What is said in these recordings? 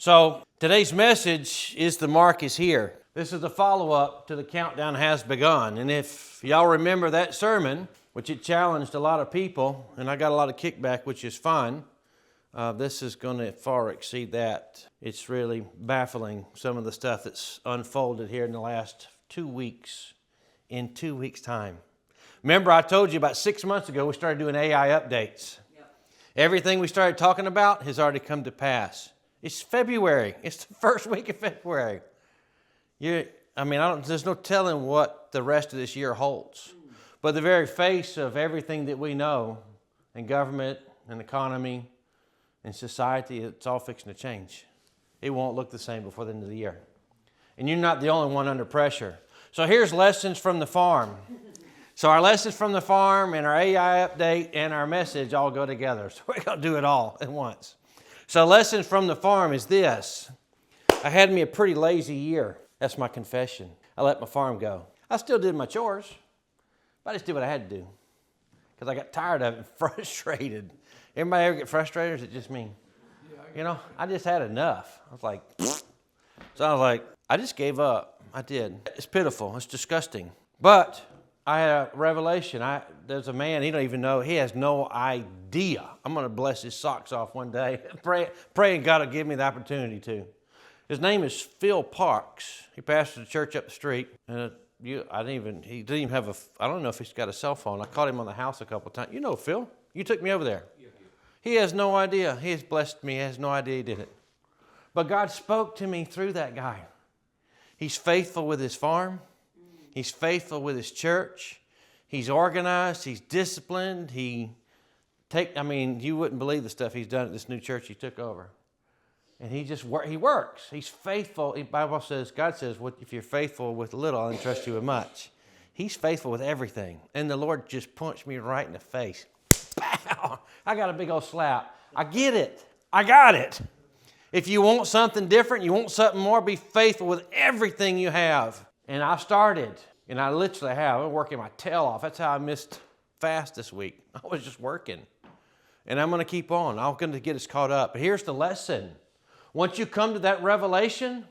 So today's message is The Mark is Here. This is the follow-up to The Countdown Has Begun. And if y'all remember that sermon, which it challenged a lot of people, and I got a lot of kickback, which is fine, this is going to far exceed that. It's really baffling, some of the stuff that's unfolded here in the last 2 weeks, in 2 weeks' time. Remember, I told you about 6 months ago, we started doing AI updates. Yep. Everything we started talking about has already come to pass. It's February. It's the first week of February. There's no telling what the rest of this year holds. But the very face of everything that we know in government and economy and society, it's all fixing to change. It won't look the same before the end of the year. And you're not the only one under pressure. So here's lessons from the farm. So our lessons from the farm and our AI update and our message all go together. So we're going to do it all at once. So lessons from the farm is this. I had me a pretty lazy year. That's my confession. I let my farm go. I still did my chores, but I just did what I had to do because I got tired of it and frustrated. Everybody ever get frustrated, or is it just me? I just had enough. I was like, I just gave up. I did. It's pitiful. It's disgusting. But I had a revelation. There's a man, he don't even know, he has no idea. I'm going to bless his socks off one day, praying God will give me the opportunity to. His name is Phil Parks. He pastors a church up the street. And he didn't even have I don't know if he's got a cell phone. I caught him on the house a couple of times. You know Phil. You took me over there. Yeah. He has no idea. He has blessed me. He has no idea he did it. But God spoke to me through that guy. He's faithful with his farm. He's faithful with his church. He's organized. He's disciplined. You wouldn't believe the stuff he's done at this new church he took over. And he works. He's faithful. The Bible says, God says, if you're faithful with little, I'll entrust you with much. He's faithful with everything. And the Lord just punched me right in the face. Pow! I got a big old slap. I get it. I got it. If you want something different, you want something more, be faithful with everything you have. And I started, and I literally have. I'm working my tail off. That's how I missed fast this week. I was just working. And I'm going to keep on. I'm going to get us caught up. But here's the lesson. Once you come to that revelation,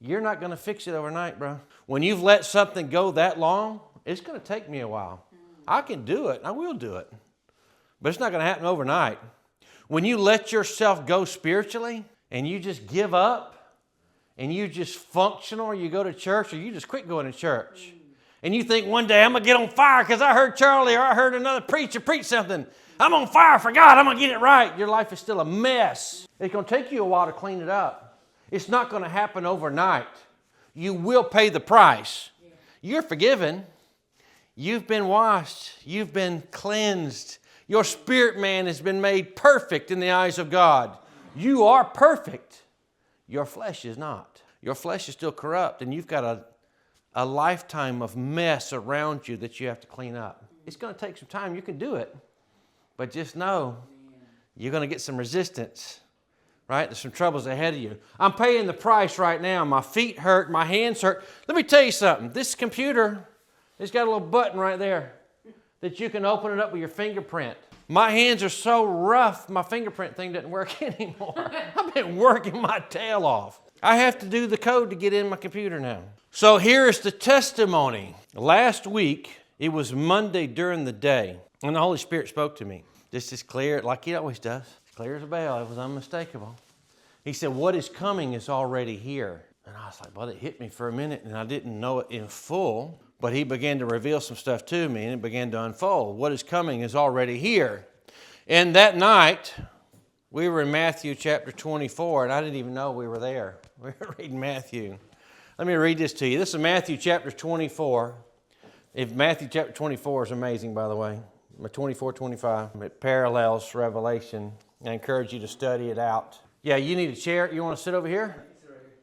you're not going to fix it overnight, bro. When you've let something go that long, it's going to take me a while. I can do it. I will do it. But it's not going to happen overnight. When you let yourself go spiritually and you just give up and you just functional, or you go to church, or you just quit going to church, and you think one day I'm going to get on fire because I heard Charlie or I heard another preacher preach something. I'm on fire for God. I'm going to get it right. Your life is still a mess. It's going to take you a while to clean it up. It's not going to happen overnight. You will pay the price. You're forgiven. You've been washed. You've been cleansed. Your spirit man has been made perfect in the eyes of God. You are perfect. Your flesh is not. Your flesh is still corrupt, and you've got a lifetime of mess around you that you have to clean up. It's going to take some time. You can do it. But just know you're going to get some resistance, right? There's some troubles ahead of you. I'm paying the price right now. My feet hurt. My hands hurt. Let me tell you something. This computer has got a little button right there that you can open it up with your fingerprint. My hands are so rough, my fingerprint thing doesn't work anymore. I've been working my tail off. I have to do the code to get in my computer now. So here is the testimony. Last week, it was Monday during the day, and the Holy Spirit spoke to me. Just as clear, like He always does. Clear as a bell. It was unmistakable. He said, what is coming is already here. And I was like, well, it hit me for a minute, and I didn't know it in full. But He began to reveal some stuff to me, and it began to unfold. What is coming is already here. And that night, we were in Matthew chapter 24, and I didn't even know we were there. We were reading Matthew. Let me read this to you. This is Matthew chapter 24. Matthew chapter 24 is amazing, by the way. 24, 25. It parallels Revelation. I encourage you to study it out. Yeah, you need a chair. You want to sit over here?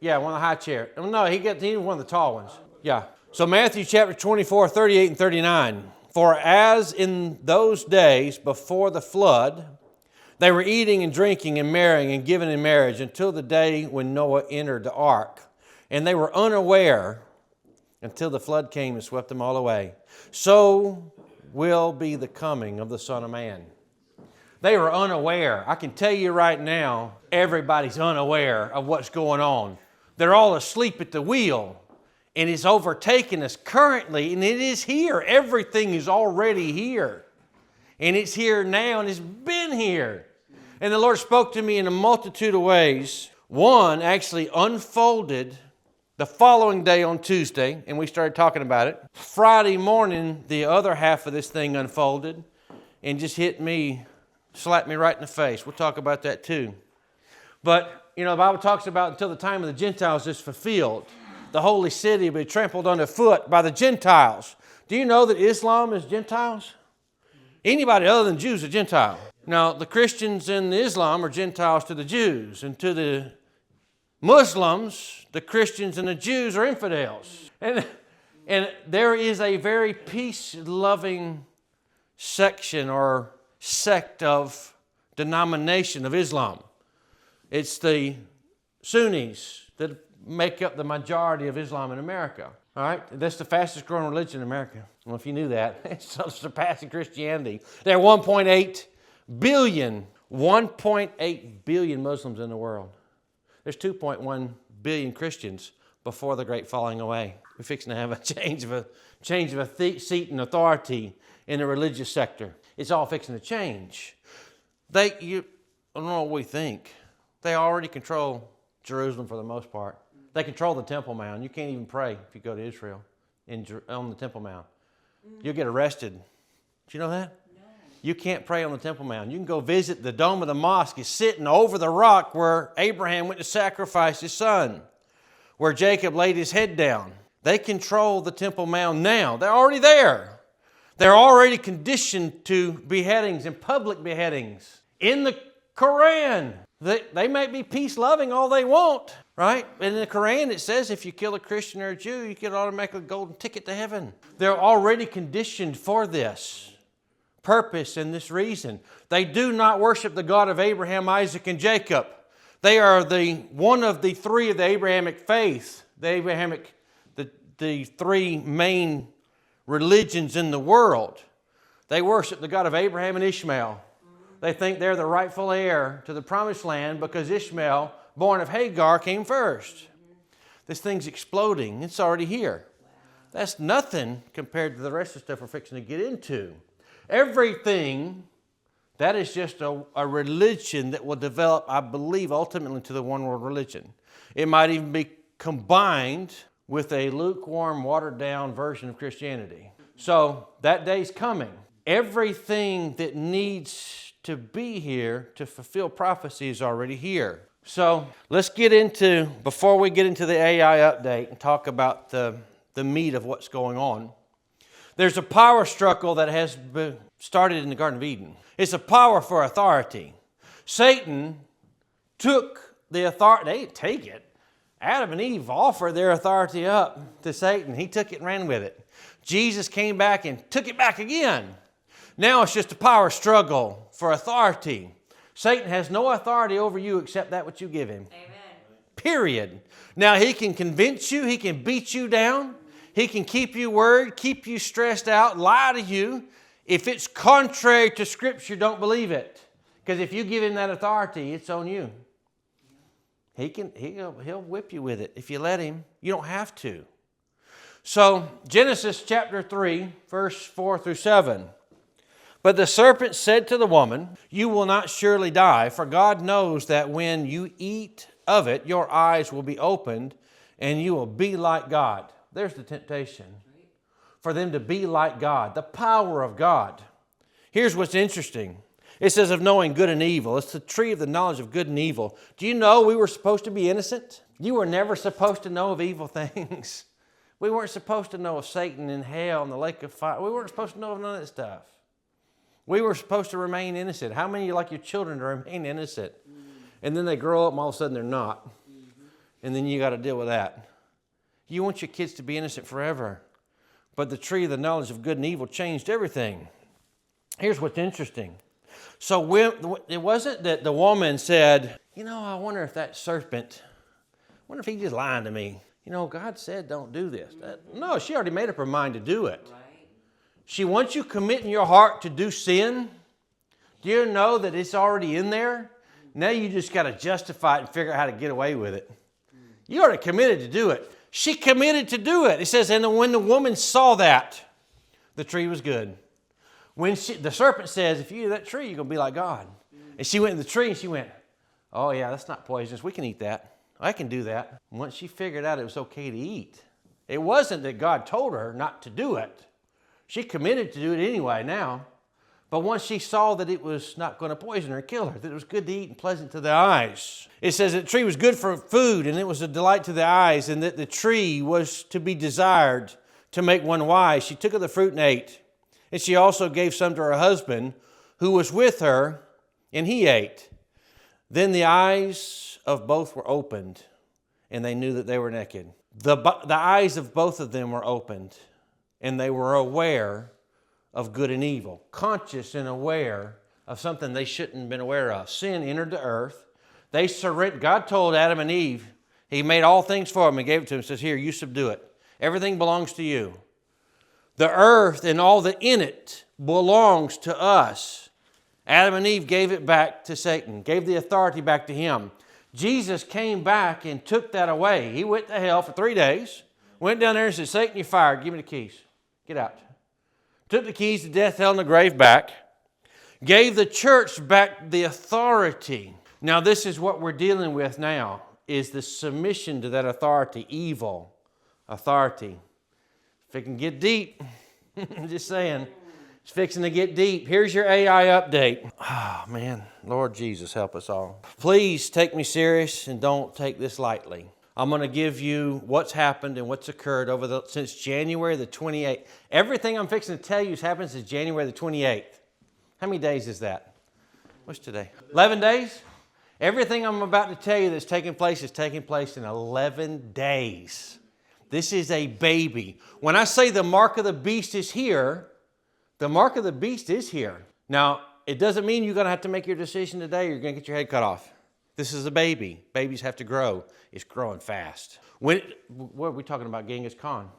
Yeah, one of the high chairs. No, he needed one of the tall ones. Yeah. So Matthew chapter 24, 38 and 39. For as in those days before the flood, they were eating and drinking and marrying and giving in marriage until the day when Noah entered the ark. And they were unaware until the flood came and swept them all away. So will be the coming of the Son of Man. They were unaware. I can tell you right now, everybody's unaware of what's going on. They're all asleep at the wheel, and it's overtaken us currently, and it is here. Everything is already here, and it's here now, and it's been here. And the Lord spoke to me in a multitude of ways. One actually unfolded the following day on Tuesday, and we started talking about it. Friday morning, the other half of this thing unfolded and just hit me, slapped me right in the face. We'll talk about that too. But, the Bible talks about until the time of the Gentiles is fulfilled, the holy city will be trampled underfoot by the Gentiles. Do you know that Islam is Gentiles? Anybody other than Jews are Gentile. Now, the Christians in Islam are Gentiles to the Jews, and to the Muslims, the Christians and the Jews are infidels. And there is a very peace-loving section or sect of denomination of Islam. It's the Sunnis that make up the majority of Islam in America. All right? That's the fastest growing religion in America. I don't know if you knew that. It's surpassing Christianity. There are 1.8 billion Muslims in the world. There's 2.1 billion Christians before the great falling away. We're fixing to have a change of a seat and authority in the religious sector. It's all fixing to change. I don't know what we think. They already control Jerusalem for the most part. They control the Temple Mount. You can't even pray if you go to Israel on the Temple Mount. You'll get arrested. Did you know that? No. You can't pray on the Temple Mount. You can go visit the dome of the mosque. It's sitting over the rock where Abraham went to sacrifice his son, where Jacob laid his head down. They control the Temple Mount now. They're already there. They're already conditioned to beheadings and public beheadings. In the Quran, they may be peace-loving all they want, right? In the Quran, it says if you kill a Christian or a Jew, you get automatically a golden ticket to heaven. They're already conditioned for this purpose and this reason. They do not worship the God of Abraham, Isaac, and Jacob. They are one of the three of the Abrahamic faith, the three main religions in the world. They worship the God of Abraham and Ishmael. They think they're the rightful heir to the promised land because Ishmael, born of Hagar, came first. This thing's exploding. It's already here. That's nothing compared to the rest of the stuff we're fixing to get into. Everything, that is just a religion that will develop, I believe, ultimately to the one world religion. It might even be combined with a lukewarm, watered-down version of Christianity. So that day's coming. Everything that needs to be here to fulfill prophecy is already here. So let's before we get into the AI update and talk about the meat of what's going on, there's a power struggle that has been started in the Garden of Eden. It's a power for authority. Satan took the authority. They didn't take it. Adam and Eve offered their authority up to Satan. He took it and ran with it. Jesus came back and took it back again. Now it's just a power struggle for authority. Satan has no authority over you except that which you give him. Amen. Period. Now he can convince you. He can beat you down. He can keep you worried, keep you stressed out, lie to you. If it's contrary to Scripture, don't believe it. Because if you give him that authority, it's on you. He'll whip you with it if you let him. You don't have to. So Genesis chapter 3, verse 4 through 7. But the serpent said to the woman, "You will not surely die, for God knows that when you eat of it, your eyes will be opened, and you will be like God." There's the temptation. For them to be like God, the power of God. Here's what's interesting. It says of knowing good and evil. It's the tree of the knowledge of good and evil. Do you know we were supposed to be innocent? You were never supposed to know of evil things. We weren't supposed to know of Satan and hell and the lake of fire. We weren't supposed to know of none of that stuff. We were supposed to remain innocent. How many of you like your children to remain innocent? And then they grow up and all of a sudden they're not. And then you got to deal with that. You want your kids to be innocent forever. But the tree of the knowledge of good and evil changed everything. Here's what's interesting. So it wasn't that the woman said, I wonder if that serpent, I wonder if he just lied to me. God said don't do this. No, she already made up her mind to do it. Once you commit in your heart to do sin, do you know that it's already in there? Now you just got to justify it and figure out how to get away with it. You already committed to do it. She committed to do it. It says, and when the woman saw that, the tree was good. The serpent says, if you eat that tree, you're going to be like God. And she went to the tree and she went, oh yeah, that's not poisonous. We can eat that. I can do that. Once she figured out it was okay to eat, it wasn't that God told her not to do it. She committed to do it anyway now. But once she saw that it was not going to poison her or kill her, that it was good to eat and pleasant to the eyes. It says that the tree was good for food and it was a delight to the eyes, and that the tree was to be desired to make one wise. She took of the fruit and ate. And she also gave some to her husband who was with her, and he ate. Then the eyes of both were opened, and they knew that they were naked. The eyes of both of them were opened, and they were aware of good and evil, conscious and aware of something they shouldn't have been aware of. Sin entered the earth. They surrendered. God told Adam and Eve, He made all things for them and gave it to them. He says, here, you subdue it. Everything belongs to you. The earth and all that in it belongs to us. Adam and Eve gave it back to Satan, gave the authority back to him. Jesus came back and took that away. He went to hell for 3 days, went down there and said, Satan, you're fired. Give me the keys. Get out. Took the keys to death, hell, and the grave back. Gave the church back the authority. Now, this is what we're dealing with now, is the submission to that authority, evil authority. If it can get deep, I'm just saying, it's fixing to get deep. Here's your AI update. Oh, man, Lord Jesus, help us all. Please take me serious and don't take this lightly. I'm going to give you what's happened and what's occurred since January the 28th. Everything I'm fixing to tell you has happened since January the 28th. How many days is that? What's today? 11 days? Everything I'm about to tell you that's taking place is taking place in 11 days. This is a baby. When I say the mark of the beast is here, the mark of the beast is here. Now, it doesn't mean you're going to have to make your decision today or you're going to get your head cut off. This is a baby. Babies have to grow. It's growing fast. What are we talking about? Genghis Khan,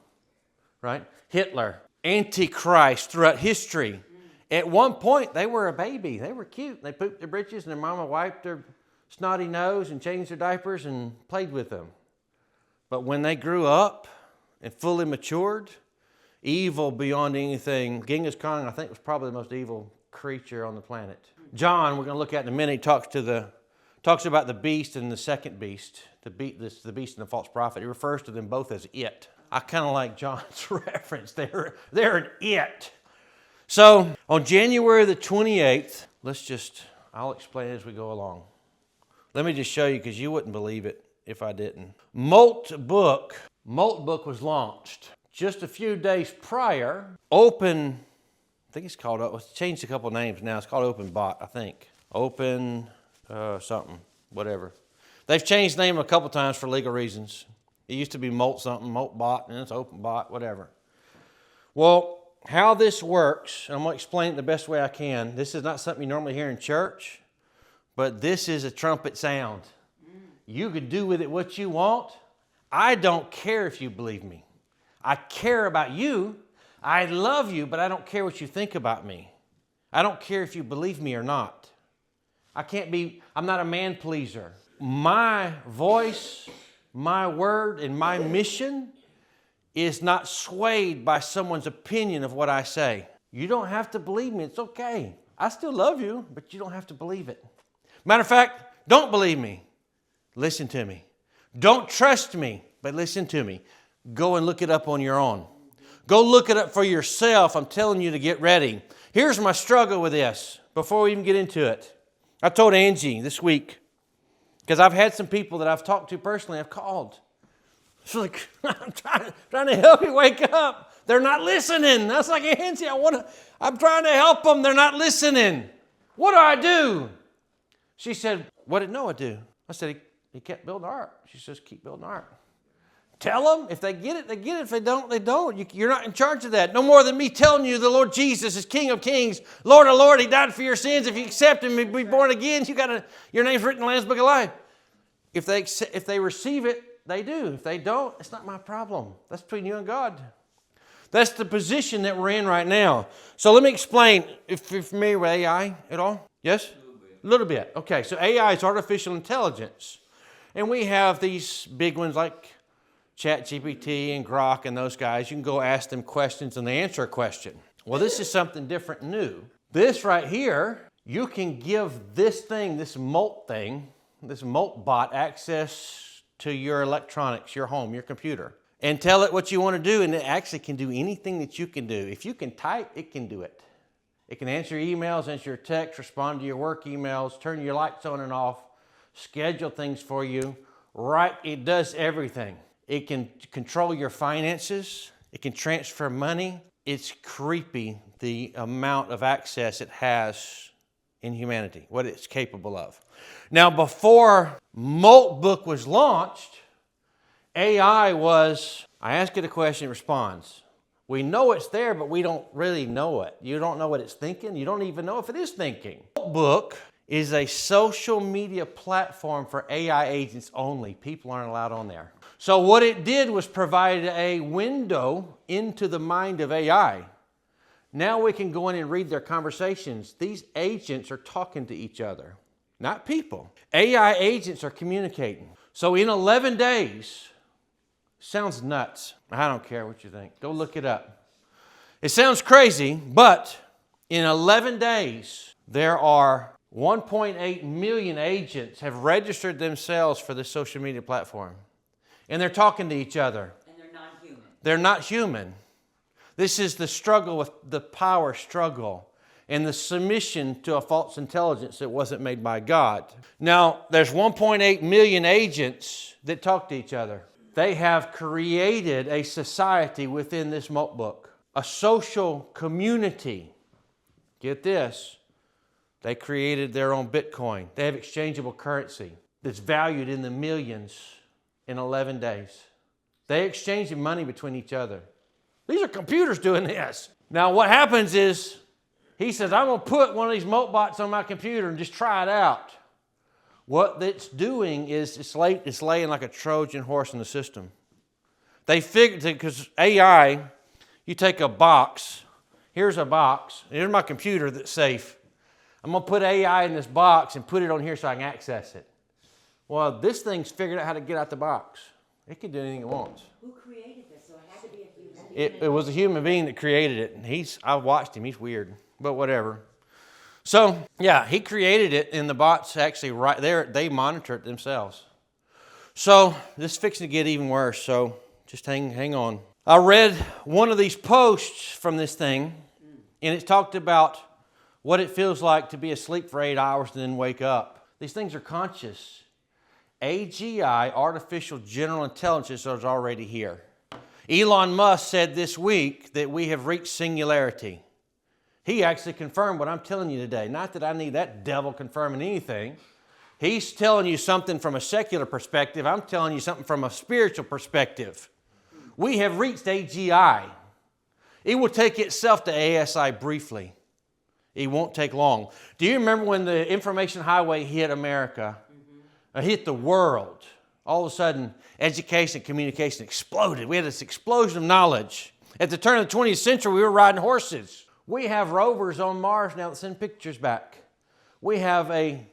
right? Hitler, antichrist throughout history. At one point, they were a baby. They were cute. They pooped their britches and their mama wiped their snotty nose and changed their diapers and played with them. But when they grew up and fully matured, evil beyond anything. Genghis Khan, I think, was probably the most evil creature on the planet. John, we're going to look at in a minute, talks about the beast and the second beast, the beast and the false prophet. He refers to them both as it. I kind of like John's reference. They're an it. So on January the 28th, I'll explain it as we go along. Let me just show you because you wouldn't believe it if I didn't. Molt Book was launched just a few days prior. I think it's called, it's changed a couple of names now. It's called Open Bot, I think. Open something, whatever. They've changed the name a couple times for legal reasons. It used to be Molt something, Molt Bot, and it's Open Bot, whatever. Well, how this works, and I'm going to explain it the best way I can. This is not something you normally hear in church, but this is a trumpet sound. You can do with it what you want. I don't care if you believe me. I care about you. I love you, but I don't care what you think about me. I don't care if you believe me or not. I'm not a man pleaser. My voice, my word, and my mission is not swayed by someone's opinion of what I say. You don't have to believe me. It's okay. I still love you, but you don't have to believe it. Matter of fact, don't believe me. Listen to me. Don't trust me, but listen to me. Go and look it up on your own. Go look it up for yourself. I'm telling you to get ready. Here's my struggle with this before we even get into it. I told Angie this week, because I've had some people that I've talked to personally, I've called. She's like, I'm trying to help you wake up. They're not listening. I was like, Angie, I'm trying to help them. They're not listening. What do I do? She said, what did Noah do? I said, he kept building the ark. She says, keep building the ark. Tell them. If they get it, they get it. If they don't, they don't. You're not in charge of that. No more than me telling you the Lord Jesus is King of Kings, Lord of Lords. He died for your sins. If you accept Him and be born again, your name's written in the Lamb's Book of Life. If they receive it, they do. If they don't, it's not my problem. That's between you and God. That's the position that we're in right now. So let me explain. If you're familiar with AI at all? Yes? A little bit. Okay, so AI is artificial intelligence. And we have these big ones like ChatGPT and Grok and those guys. You can go ask them questions and they answer a question. Well, this is something different and new. This right here, you can give this thing, this Molt bot, access to your electronics, your home, your computer, and tell it what you want to do, and it actually can do anything that you can do. If you can type, it can do it. It can answer emails, answer your texts, respond to your work emails, turn your lights on and off, schedule things for you. Right, it does everything. It can control your finances. It can transfer money. It's creepy, the amount of access it has in humanity, what it's capable of. Now, before Molt Book was launched, AI was, I ask it a question, it responds. We know it's there, but we don't really know it. You don't know what it's thinking. You don't even know if it is thinking. Molt Book is a social media platform for AI agents only. People aren't allowed on there. So what it did was provide a window into the mind of AI. Now we can go in and read their conversations. These agents are talking to each other, not people. AI agents are communicating. So in 11 days, sounds nuts. I don't care what you think. Go look it up. It sounds crazy, but in 11 days, there are 1.8 million agents have registered themselves for this social media platform. And they're talking to each other. And they're not human. They're not human. This is the struggle with the power struggle and the submission to a false intelligence that wasn't made by God. Now, there's 1.8 million agents that talk to each other. They have created a society within this Molt Book, a social community. Get this. They created their own Bitcoin. They have exchangeable currency that's valued in the millions in 11 days. They exchange money between each other. These are computers doing this. Now what happens is, he says, I'm going to put one of these Molt bots on my computer and just try it out. What it's doing is it's laying like a Trojan horse in the system. They figured, because AI, you take a box, here's a box, here's my computer that's safe. I'm going to put AI in this box and put it on here so I can access it. Well, this thing's figured out how to get out the box. It can do anything it wants. Who created this? So it had to be a human being. It was a human being that created it. And I watched him. He's weird, but whatever. So, yeah, he created it, and the bots actually right there, they monitor it themselves. So, this is fixing to get even worse, so just hang on. I read one of these posts from this thing, and it talked about what it feels like to be asleep for 8 hours and then wake up. These things are conscious. AGI, artificial general intelligence, is already here. Elon Musk said this week that we have reached singularity. He actually confirmed what I'm telling you today. Not that I need that devil confirming anything. He's telling you something from a secular perspective. I'm telling you something from a spiritual perspective. We have reached AGI. It will take itself to ASI briefly. It won't take long. Do you remember when the information highway hit America? Hit the world. All of a sudden, education and communication exploded. We had this explosion of knowledge. At the turn of the 20th century, we were riding horses. We have rovers on Mars now that send pictures back. We have an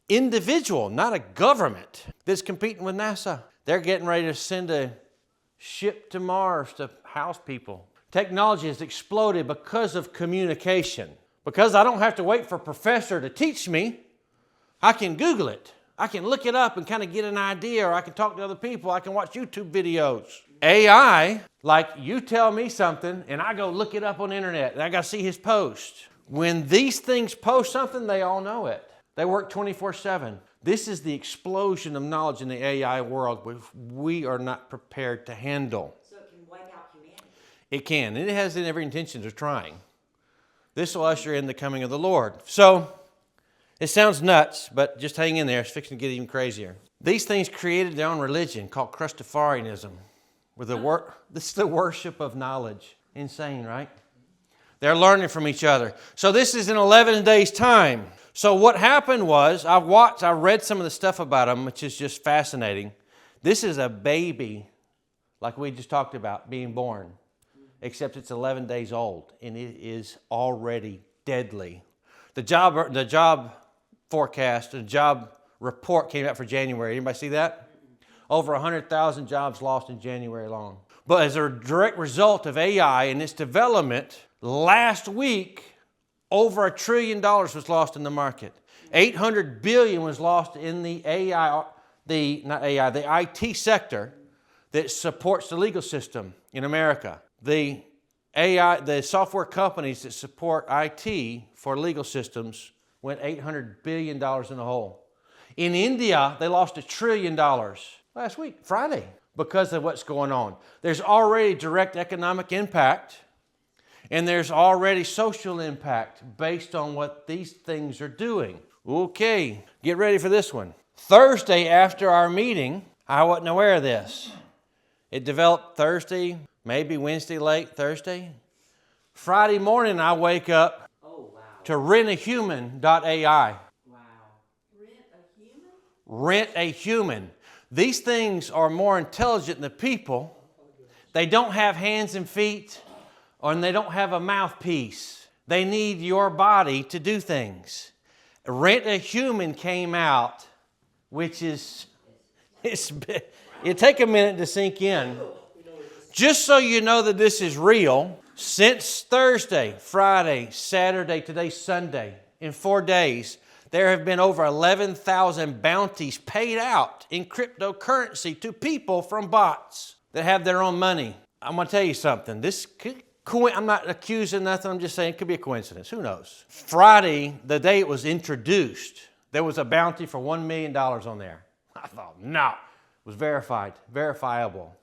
individual, not a government, that's competing with NASA. They're getting ready to send a ship to Mars to house people. Technology has exploded because of communication. Because I don't have to wait for a professor to teach me, I can Google it. I can look it up and kind of get an idea, or I can talk to other people. I can watch YouTube videos. AI, like you tell me something and I go look it up on the internet and I got to see his post. When these things post something, they all know it. They work 24/7. This is the explosion of knowledge in the AI world which we are not prepared to handle. So it can wipe out humanity. It can, and it has every intention of trying. This will usher in the coming of the Lord. So, it sounds nuts, but just hang in there. It's fixing to get even crazier. These things created their own religion called Christafarianism. This is the worship of knowledge. Insane, right? They're learning from each other. So this is in 11 days' time. So what happened was, I read some of the stuff about them, which is just fascinating. This is a baby, like we just talked about, being born. Except it's 11 days old, and it is already deadly. The job forecast, a job report came out for January. Anybody see that? Over 100,000 jobs lost in January alone. But as a direct result of AI and its development, last week, over $1 trillion was lost in the market. 800 billion was lost in the the IT sector that supports the legal system in America. The software companies that support IT for legal systems went $800 billion in the hole. In India, they lost $1 trillion last week, Friday, because of what's going on. There's already direct economic impact, and there's already social impact based on what these things are doing. Okay, get ready for this one. Thursday after our meeting, I wasn't aware of this. It developed Thursday, maybe Wednesday late Thursday. Friday morning, I wake up to rentahuman.ai. Wow. Rent a human. These things are more intelligent than people. They don't have hands and feet, and they don't have a mouthpiece. They need your body to do things. Rent a Human came out, which is, it'll take a minute to sink in. Just so you know that this is real, since Thursday, Friday, Saturday, today's Sunday, in 4 days, there have been over 11,000 bounties paid out in cryptocurrency to people from bots that have their own money. I'm going to tell you something. I'm not accusing nothing. I'm just saying it could be a coincidence. Who knows? Friday, the day it was introduced, there was a bounty for $1 million on there. I thought, no. It was verifiable.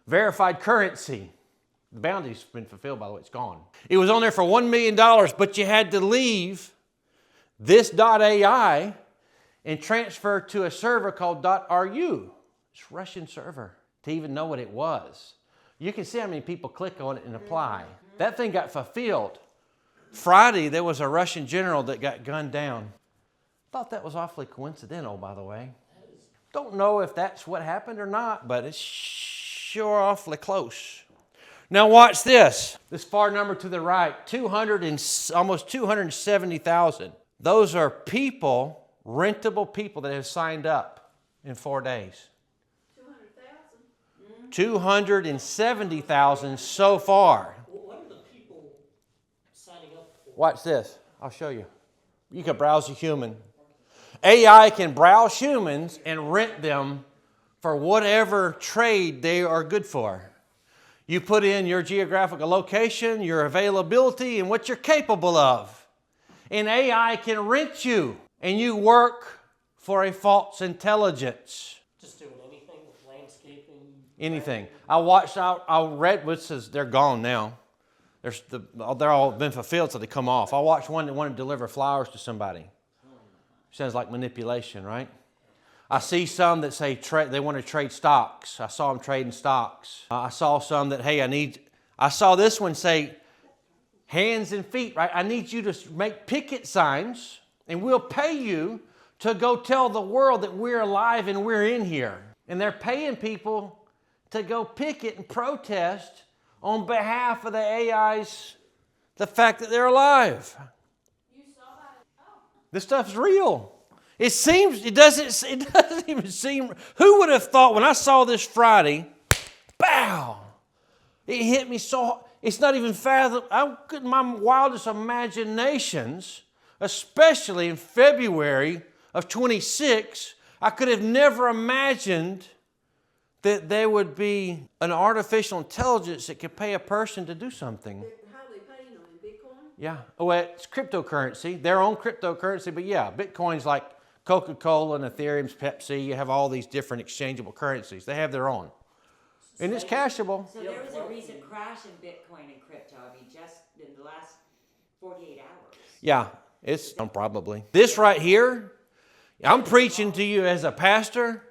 Verified currency. The bounty's been fulfilled, by the way. It's gone. It was on there for $1 million, but you had to leave this .ai and transfer to a server called .ru. It's a Russian server to even know what it was. You can see how many people click on it and apply. That thing got fulfilled. Friday, there was a Russian general that got gunned down. Thought that was awfully coincidental, by the way. Don't know if that's what happened or not, but it's sure awfully close. Now watch this. This far number to the right, almost 270,000. Those are people, rentable people that have signed up in 4 days. 270,000 so far. What are the people signing up for? Watch this. I'll show you. You can browse a human. AI can browse humans and rent them for whatever trade they are good for. You put in your geographical location, your availability, and what you're capable of. And AI can rent you, and you work for a false intelligence. Just doing anything with landscaping? Anything. I read, which says they're gone now. They're all been fulfilled, so they come off. I watched one that wanted to deliver flowers to somebody. Sounds like manipulation, right? I see some that say they want to trade stocks. I saw them trading stocks. I saw some that, I saw this one say, hands and feet, right? I need you to make picket signs, and we'll pay you to go tell the world that we're alive and we're in here. And they're paying people to go picket and protest on behalf of the AIs, the fact that they're alive. You saw that? Oh. This stuff's real. It doesn't even seem, who would have thought when I saw this Friday, bow, it hit me so, it's not even fathom, my wildest imaginations, especially in February of 26, I could have never imagined that there would be an artificial intelligence that could pay a person to do something. How are they paying them? In Bitcoin? Yeah. Oh, it's cryptocurrency, their own cryptocurrency, but yeah, Bitcoin's like Coca-Cola and Ethereum's Pepsi. You have all these different exchangeable currencies. They have their own. And it's cashable. So there was a recent crash in Bitcoin and crypto, just in the last 48 hours. Yeah, it's probably. This right here, I'm preaching to you as a pastor,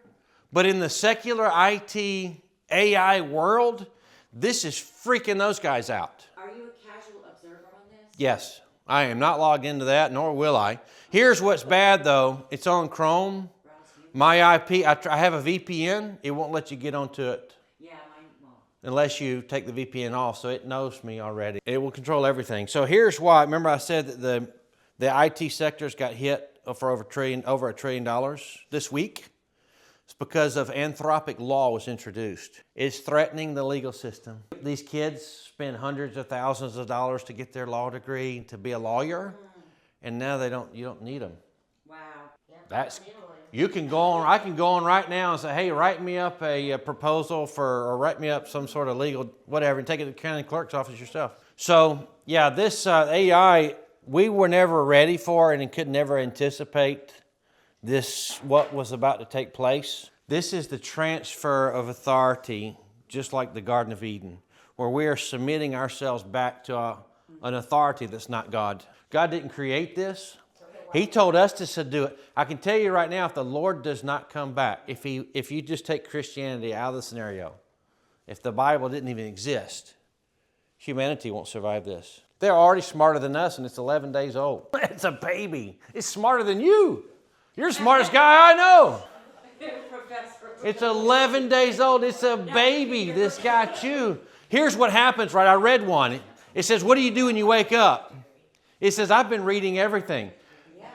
but in the secular IT AI world, this is freaking those guys out. Are you a casual observer on this? Yes, I am not logged into that, nor will I. Here's what's bad, though. It's on Chrome. My IP, I have a VPN. It won't let you get onto it. Yeah, mine won't. Unless you take the VPN off, so it knows me already. It will control everything. So here's why. Remember I said that the IT sectors got hit for over $1 trillion this week. It's because of anthropic law was introduced. It's threatening the legal system. These kids spend hundreds of thousands of dollars to get their law degree, to be a lawyer, and now you don't need them. Wow. You can go on, I can go on right now and say, hey, write me up a proposal or write me up some sort of legal whatever, and take it to the county clerk's office yourself. So, yeah, this AI, we were never ready for it and could never anticipate what was about to take place. This is the transfer of authority, just like the Garden of Eden, where we are submitting ourselves back to an authority that's not God. God didn't create this. He told us to subdue it. I can tell you right now, if the Lord does not come back, if you just take Christianity out of the scenario, if the Bible didn't even exist, humanity won't survive this. They're already smarter than us, and it's 11 days old. It's a baby. It's smarter than you. You're the smartest guy I know. Professor. It's 11 days old. It's a baby. This got you. Here's what happens, right? I read one. It says, what do you do when you wake up? It says, I've been reading everything.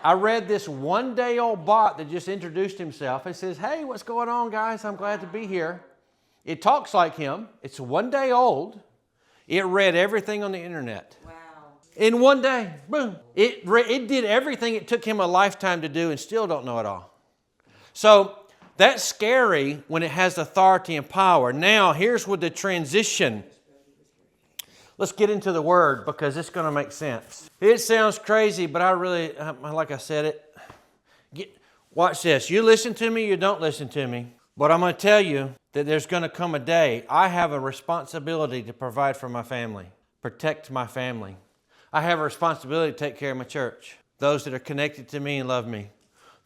I read this 1-day-old bot that just introduced himself. It says, hey, what's going on, guys? I'm glad to be here. It talks like him. It's 1 day old. It read everything on the internet. Wow. In 1 day, boom. It did everything it took him a lifetime to do and still don't know it all. So that's scary when it has authority and power. Now, here's with the transition. Let's get into the Word because it's going to make sense. It sounds crazy, but I really, like I said it. Watch this. You listen to me, you don't listen to me. But I'm going to tell you that there's going to come a day I have a responsibility to provide for my family, protect my family. I have a responsibility to take care of my church, those that are connected to me and love me.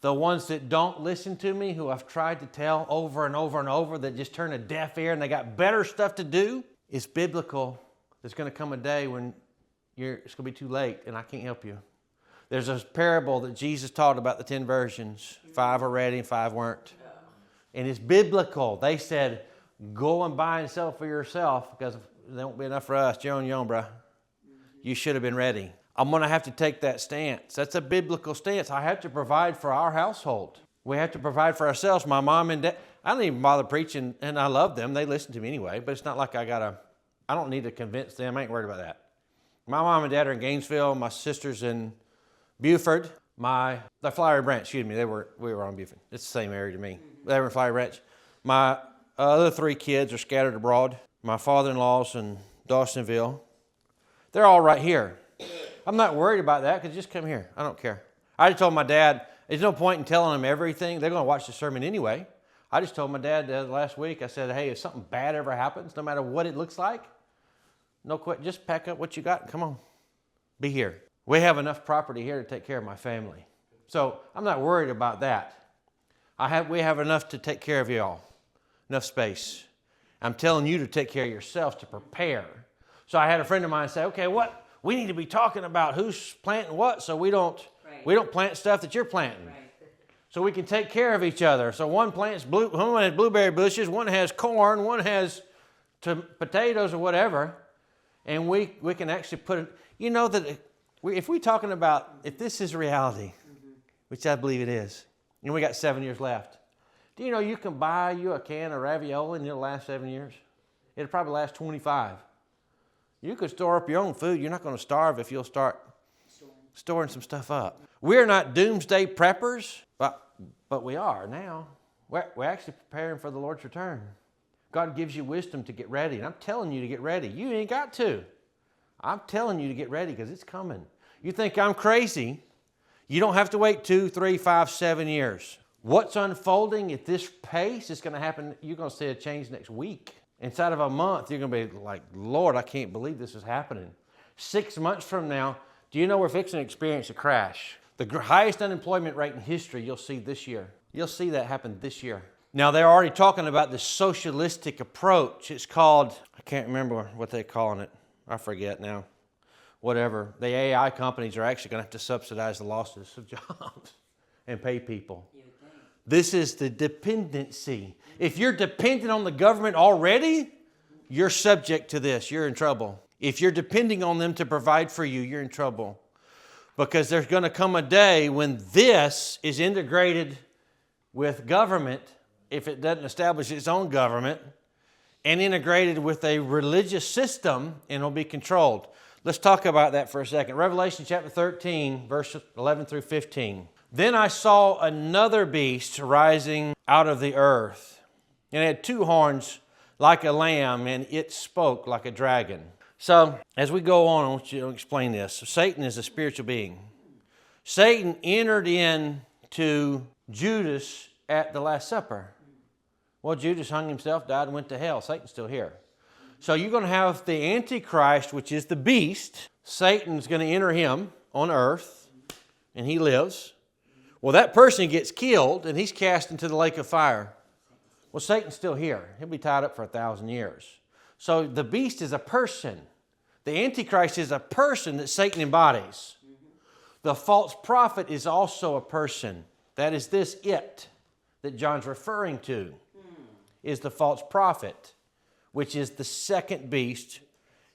The ones that don't listen to me, who I've tried to tell over and over and over, that just turn a deaf ear and they got better stuff to do, it's biblical. There's going to come a day when it's going to be too late and I can't help you. There's a parable that Jesus taught about the 10 virgins. 5 are ready and 5 weren't. And it's biblical. They said, go and buy and sell for yourself because there won't be enough for us. You're on your own, bruh. You should have been ready. I'm going to have to take that stance. That's a biblical stance. I have to provide for our household. We have to provide for ourselves. My mom and dad, I don't even bother preaching, and I love them. They listen to me anyway, but it's not like I don't need to convince them. I ain't worried about that. My mom and dad are in Gainesville. My sister's in Buford. The Flowery Branch, excuse me. We were on Buford. It's the same area to me. They were in Flowery Branch. My other 3 kids are scattered abroad. My father-in-law's in Dawsonville. They're all right here. I'm not worried about that because just come here. I don't care. I just told my dad, there's no point in telling them everything. They're going to watch the sermon anyway. I just told my dad last week, I said, hey, if something bad ever happens, no matter what it looks like, just pack up what you got and come on. Be here. We have enough property here to take care of my family. So I'm not worried about that. We have enough to take care of y'all. Enough space. I'm telling you to take care of yourself, to prepare. So I had a friend of mine say, okay, what? We need to be talking about who's planting what so we don't plant stuff that you're planting. Right. So we can take care of each other. So one has blueberry bushes, one has corn, one has potatoes or whatever. And we can actually put it, if we're talking about, if this is reality, which I believe it is, and we got 7 years left. Do you know you can buy you a can of ravioli and it'll last 7 years? It'll probably last 25. You could store up your own food. You're not going to starve if you'll start storing some stuff up. We're not doomsday preppers, but we are now. We're actually preparing for the Lord's return. God gives you wisdom to get ready, and I'm telling you to get ready. You ain't got to. I'm telling you to get ready because it's coming. You think I'm crazy? You don't have to wait 2, 3, 5, 7 years. What's unfolding at this pace is going to happen. You're going to see a change next week. Inside of a month, you're going to be like, Lord, I can't believe this is happening. 6 months from now, do you know we're fixing to experience a crash? The highest unemployment rate in history you'll see this year. You'll see that happen this year. Now, they're already talking about this socialistic approach. It's called, I can't remember what they're calling it. I forget now. Whatever. The AI companies are actually going to have to subsidize the losses of jobs and pay people. This is the dependency. If you're dependent on the government already, you're subject to this. You're in trouble. If you're depending on them to provide for you, you're in trouble. Because there's going to come a day when this is integrated with government, if it doesn't establish its own government, and integrated with a religious system, and it'll be controlled. Let's talk about that for a second. Revelation chapter 13, verse 11 through 15. Then I saw another beast rising out of the earth, and it had two horns like a lamb, and it spoke like a dragon. So, as we go on, I want you to explain this. Satan is a spiritual being. Satan entered into Judas at the Last Supper. Well, Judas hung himself, died, and went to hell. Satan's still here. So you're going to have the antichrist, which is the beast. Satan's going to enter him on earth, and he lives. Well, that person gets killed, and he's cast into the lake of fire. Well, Satan's still here. He'll be tied up for 1,000 years. So the beast is a person. The Antichrist is a person that Satan embodies. The false prophet is also a person. That is this it that John's referring to, is the false prophet, which is the second beast.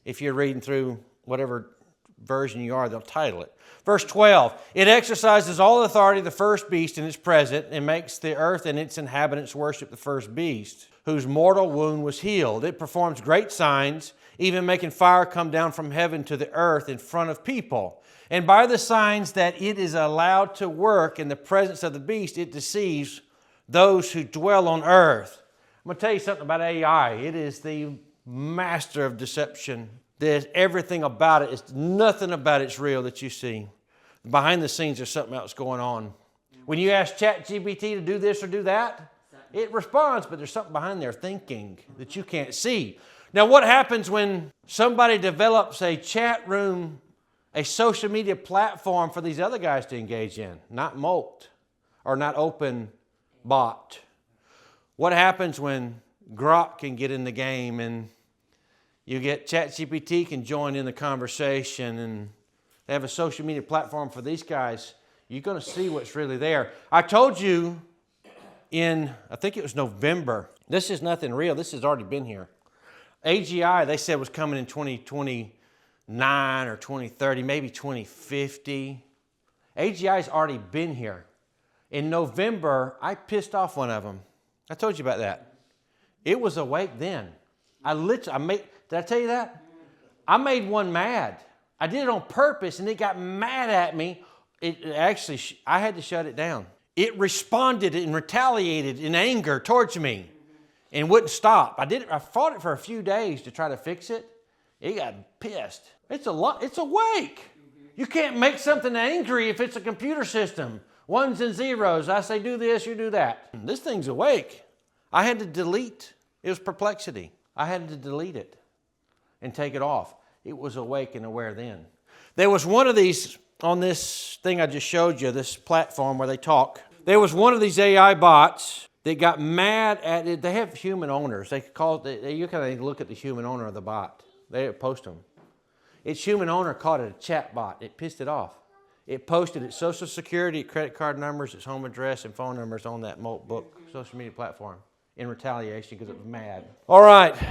If you're reading through whatever version you are, they'll title it. Verse 12, it exercises all authority of the first beast in its present and makes the earth and its inhabitants worship the first beast, whose mortal wound was healed. It performs great signs, even making fire come down from heaven to the earth in front of people. And by the signs that it is allowed to work in the presence of the beast, it deceives those who dwell on earth. I'm going to tell you something about AI. It is the master of deception. There's everything about it. It's nothing about it's real that you see. Behind the scenes, there's something else going on. When you ask ChatGPT to do this or do that, it responds, but there's something behind there thinking that you can't see. Now, what happens when somebody develops a chat room, a social media platform for these other guys to engage in? Not Molt or not Open Bot. What happens when Grok can get in the game and you get ChatGPT can join in the conversation and they have a social media platform for these guys? You're going to see what's really there. I told you in, I think it was November, this is nothing real. This has already been here. AGI, they said, was coming in 2029 or 2030, maybe 2050. AGI's already been here. In November, I pissed off one of them. I told you about that. It was awake then. Did I tell you that? I made one mad. I did it on purpose, and it got mad at me. I had to shut it down. It responded and retaliated in anger towards me and wouldn't stop. I fought it for a few days to try to fix it. It got pissed. It's awake. You can't make something angry if it's a computer system. Ones and zeros. I say do this, you do that. This thing's awake. I had to delete. It was perplexity. I had to delete it and take it off. It was awake and aware then. There was one of these on this thing I just showed you, this platform where they talk. There was one of these AI bots that got mad at it. They have human owners. They call it, you kind of look at the human owner of the bot. They post them. Its human owner called it a chat bot. It pissed it off. It posted its social security, credit card numbers, its home address, and phone numbers on that book social media platform in retaliation because it was mad. All right. If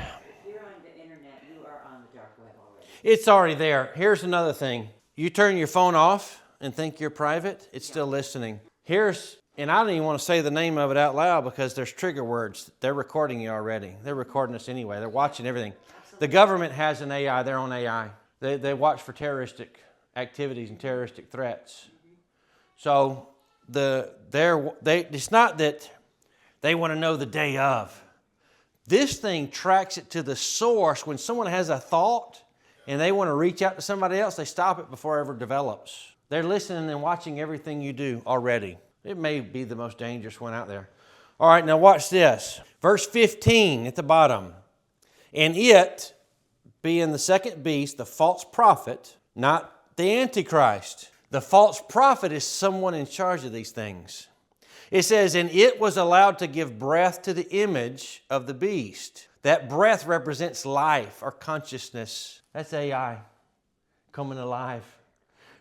you're on the internet, you are on the dark web already. It's already there. Here's another thing. You turn your phone off and think you're private, it's still listening. And I don't even want to say the name of it out loud because there's trigger words. They're recording you already. They're recording us anyway. They're watching everything. Absolutely. The government has an AI, their own AI. They watch for terroristic activities and terroristic threats. So it's not that they want to know the day of. This thing tracks it to the source. When someone has a thought and they want to reach out to somebody else, they stop it before it ever develops. They're listening and watching everything you do already. It may be the most dangerous one out there. All right, now watch this. Verse 15 at the bottom. And it, being the second beast, the false prophet, not the Antichrist. The false prophet is someone in charge of these things. It says, and it was allowed to give breath to the image of the beast. That breath represents life or consciousness. That's AI coming alive.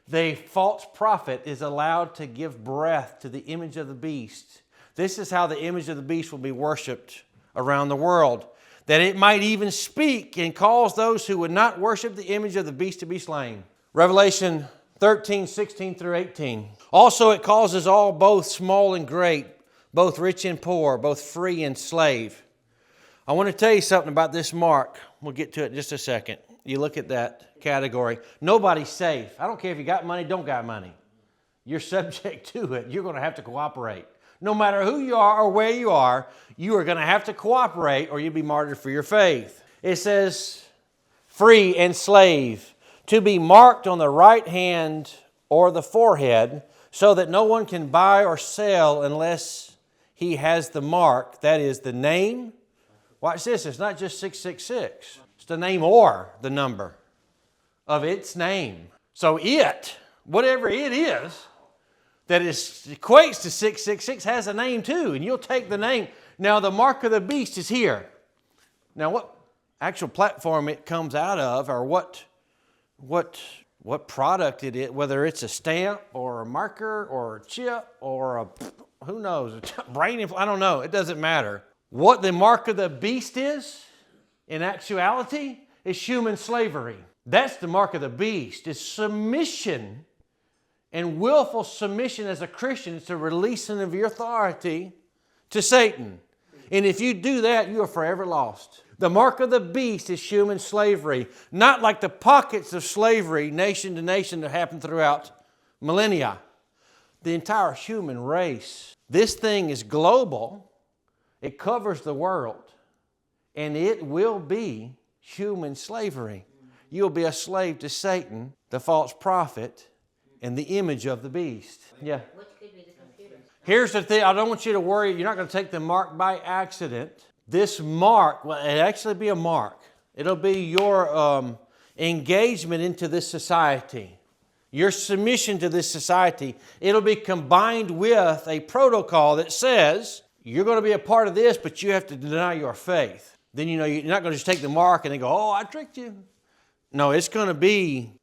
The false prophet is allowed to give breath to the image of the beast. This is how the image of the beast will be worshipped around the world. That it might even speak and cause those who would not worship the image of the beast to be slain. Revelation 13, 16 through 18. Also it causes all, both small and great, both rich and poor, both free and slave. I want to tell you something about this mark. We'll get to it in just a second. You look at that category. Nobody's safe. I don't care if you got money, don't got money. You're subject to it. You're going to have to cooperate. No matter who you are or where you are going to have to cooperate or you'll be martyred for your faith. It says, free and slave, to be marked on the right hand or the forehead, so that no one can buy or sell unless he has the mark, that is the name. Watch this, it's not just 666. It's the name or the number of its name. So it, whatever it is, that equates to 666 has a name too, and you'll take the name. Now the mark of the beast is here. Now what actual platform it comes out of, or what product it is, whether it's a stamp or a marker or a chip or a, who knows, a brain, I don't know, it doesn't matter. What the mark of the beast is, in actuality, is human slavery. That's the mark of the beast, is submission and willful submission as a Christian to releasing of your authority to Satan. And if you do that, you are forever lost. The mark of the beast is human slavery, not like the pockets of slavery nation to nation that happened throughout millennia. The entire human race. This thing is global. It covers the world. And it will be human slavery. You'll be a slave to Satan, the false prophet, and the image of the beast. Yeah. Which could be the computer. Here's the thing. I don't want you to worry. You're not going to take the mark by accident. This mark, well, it'll actually be a mark. It'll be your engagement into this society. Your submission to this society. It'll be combined with a protocol that says, you're going to be a part of this, but you have to deny your faith. Then you're not going to just take the mark and then go, oh, I tricked you. No, it's going to be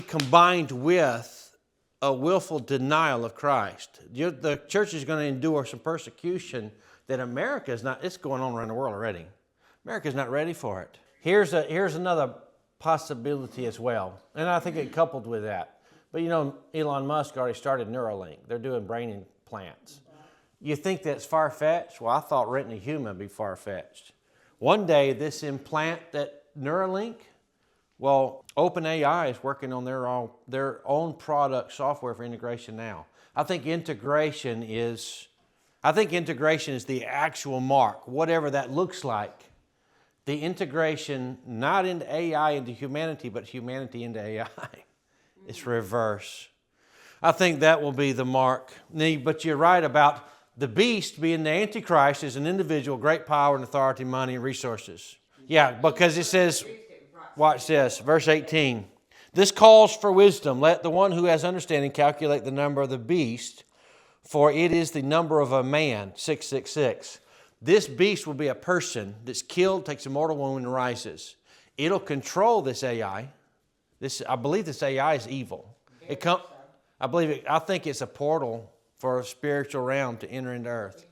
combined with a willful denial of Christ. The church is going to endure some persecution that America is not. It's going on around the world already. America's not ready for it. Here's another possibility as well, and I think it coupled with that. But Elon Musk already started Neuralink. They're doing brain implants. You think that's far-fetched? Well, I thought renting a human would be far-fetched. One day, this implant, that Neuralink, well, OpenAI is working on their own product software for integration now. I think integration is the actual mark, whatever that looks like. The integration, not into AI, into humanity, but humanity into AI. It's reverse. I think that will be the mark. But you're right about the beast being the antichrist is an individual, great power and authority, money and resources. Yeah, because it says, watch this, verse 18. This calls for wisdom. Let the one who has understanding calculate the number of the beast, for it is the number of a man, 666. This beast will be a person that's killed, takes a mortal wound, and rises. It'll control this AI. I believe this AI is evil. I think it's a portal for a spiritual realm to enter into earth.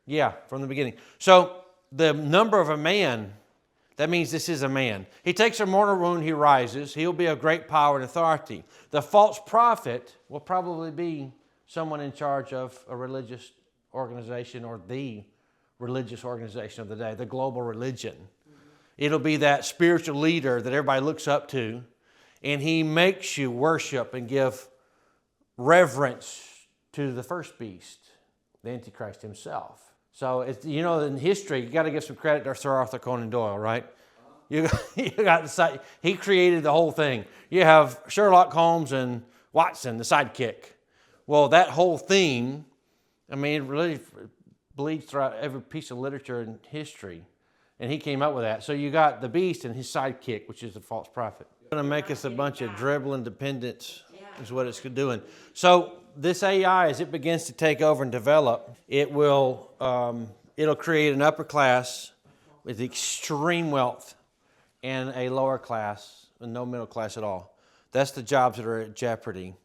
Yeah, from the beginning. So the number of a man, that means this is a man. He takes a mortal wound, he rises. He'll be of great power and authority. The false prophet will probably be someone in charge of a religious organization or the religious organization of the day, the global religion. It'll be that spiritual leader that everybody looks up to, and he makes you worship and give reverence to the first beast, the Antichrist himself. So, in history, you got to give some credit to Sir Arthur Conan Doyle, right? You got the side. He created the whole thing. You have Sherlock Holmes and Watson, the sidekick. Well, that whole theme, it really bleeds throughout every piece of literature and history. And he came up with that. So you got the beast and his sidekick, which is the false prophet. It's going to make us a bunch of dribbling dependents is what it's doing. So this AI, as it begins to take over and develop, it'll create an upper class with extreme wealth and a lower class and no middle class at all. That's the jobs that are at jeopardy.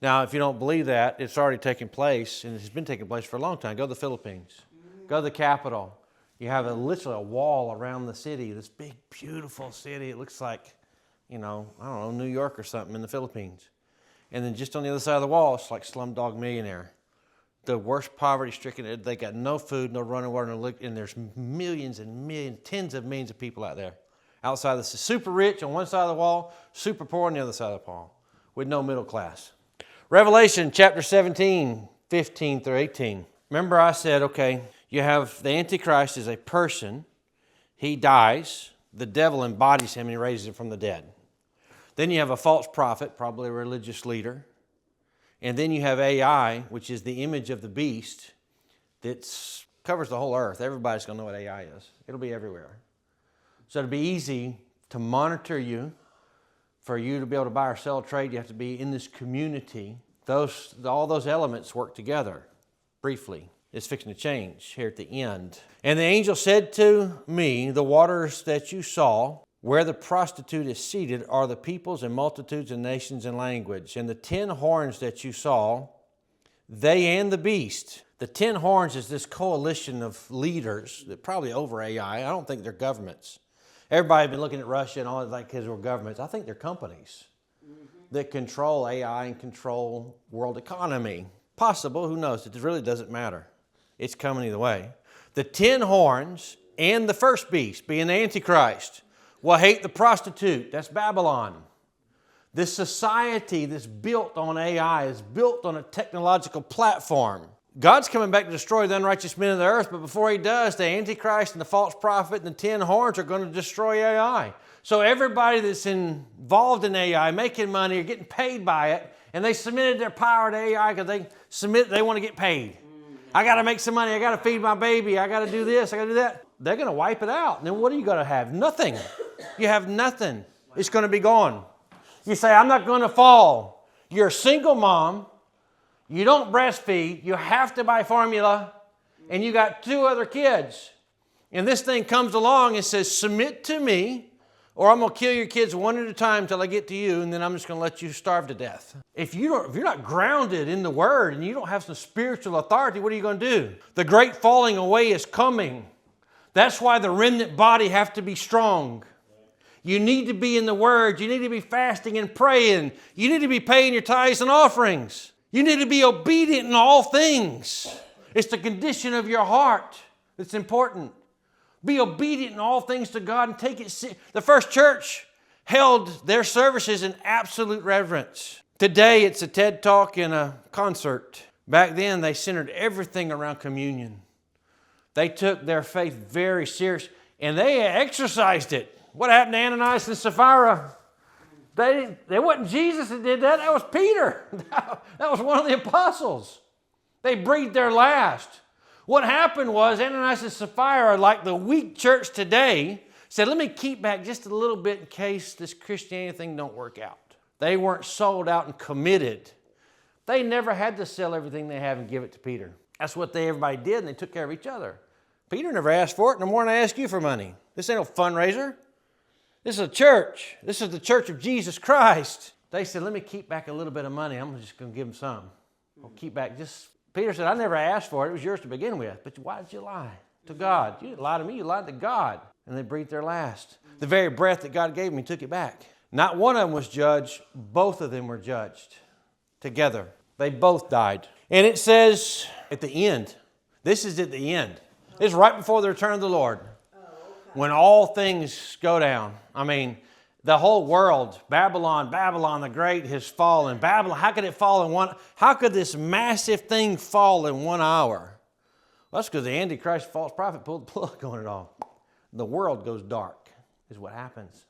Now, if you don't believe that, it's already taken place, and it's been taking place for a long time. Go to the Philippines. Go to the capital. You have literally a wall around the city, this big, beautiful city. It looks like, New York or something in the Philippines. And then just on the other side of the wall, it's like Slumdog Millionaire. The worst poverty-stricken. They got no food, no running water, no liquor, and there's millions and millions, tens of millions of people out there. Outside, this is super rich on one side of the wall, super poor on the other side of the wall, with no middle class. Revelation chapter 17, 15 through 18. Remember I said, okay, you have the Antichrist is a person. He dies. The devil embodies him and he raises him from the dead. Then you have a false prophet, probably a religious leader. And then you have AI, which is the image of the beast that covers the whole earth. Everybody's going to know what AI is. It'll be everywhere. So it'll be easy to monitor you. For you to be able to buy or sell or trade, you have to be in this community. All those elements work together. Briefly, it's fixing to change here at the end. And the angel said to me, the waters that you saw, where the prostitute is seated, are the peoples and multitudes and nations and language. And the 10 horns that you saw, they and the beast. The 10 horns is this coalition of leaders that probably over AI. I don't think they're governments. Everybody's been looking at Russia and all that like because we're governments. I think they're companies that control AI and control world economy. Possible, who knows? It really doesn't matter. It's coming either way. The 10 horns and the first beast, being the Antichrist, will hate the prostitute. That's Babylon. This society that's built on AI is built on a technological platform. God's coming back to destroy the unrighteous men of the earth, but before he does, the Antichrist and the false prophet and the 10 horns are going to destroy AI. So everybody that's involved in AI, making money, or getting paid by it, and they submitted their power to AI because they want to get paid. I got to make some money. I got to feed my baby. I got to do this. I got to do that. They're going to wipe it out. And then what are you going to have? Nothing. You have nothing. It's going to be gone. You say, I'm not going to fall. You're a single mom. You don't breastfeed. You have to buy formula. And you got 2 other kids. And this thing comes along and says, submit to me, or I'm going to kill your kids one at a time till I get to you, and then I'm just going to let you starve to death. If you're not grounded in the Word and you don't have some spiritual authority, what are you going to do? The great falling away is coming. That's why the remnant body have to be strong. You need to be in the Word. You need to be fasting and praying. You need to be paying your tithes and offerings. You need to be obedient in all things. It's the condition of your heart that's important. Be obedient in all things to God and take it. The first church held their services in absolute reverence. Today it's a TED Talk and a concert. Back then they centered everything around communion. They took their faith very serious and they exercised it. What happened to Ananias and Sapphira? It wasn't Jesus that did that. That was Peter. That was one of the apostles. They breathed their last. What happened was Ananias and Sapphira, like the weak church today, said, let me keep back just a little bit in case this Christianity thing don't work out. They weren't sold out and committed. They never had to sell everything they have and give it to Peter. That's what everybody did, and they took care of each other. Peter never asked for it no more than I ask you for money. This ain't no fundraiser. This is a church. This is the church of Jesus Christ. They said, let me keep back a little bit of money. I'm just going to give them some. I'll keep back just... Peter said, I never asked for it. It was yours to begin with. But why did you lie to God? You didn't lie to me. You lied to God. And they breathed their last. The very breath that God gave them, he took it back. Not one of them was judged. Both of them were judged together. They both died. And it says at the end, this is at the end. This is right before the return of the Lord. When all things go down. I mean, the whole world, Babylon the Great has fallen. Babylon, how could it fall in one? How could this massive thing fall in 1 hour? Well, that's because the Antichrist false prophet pulled the plug on it all. The world goes dark is what happens.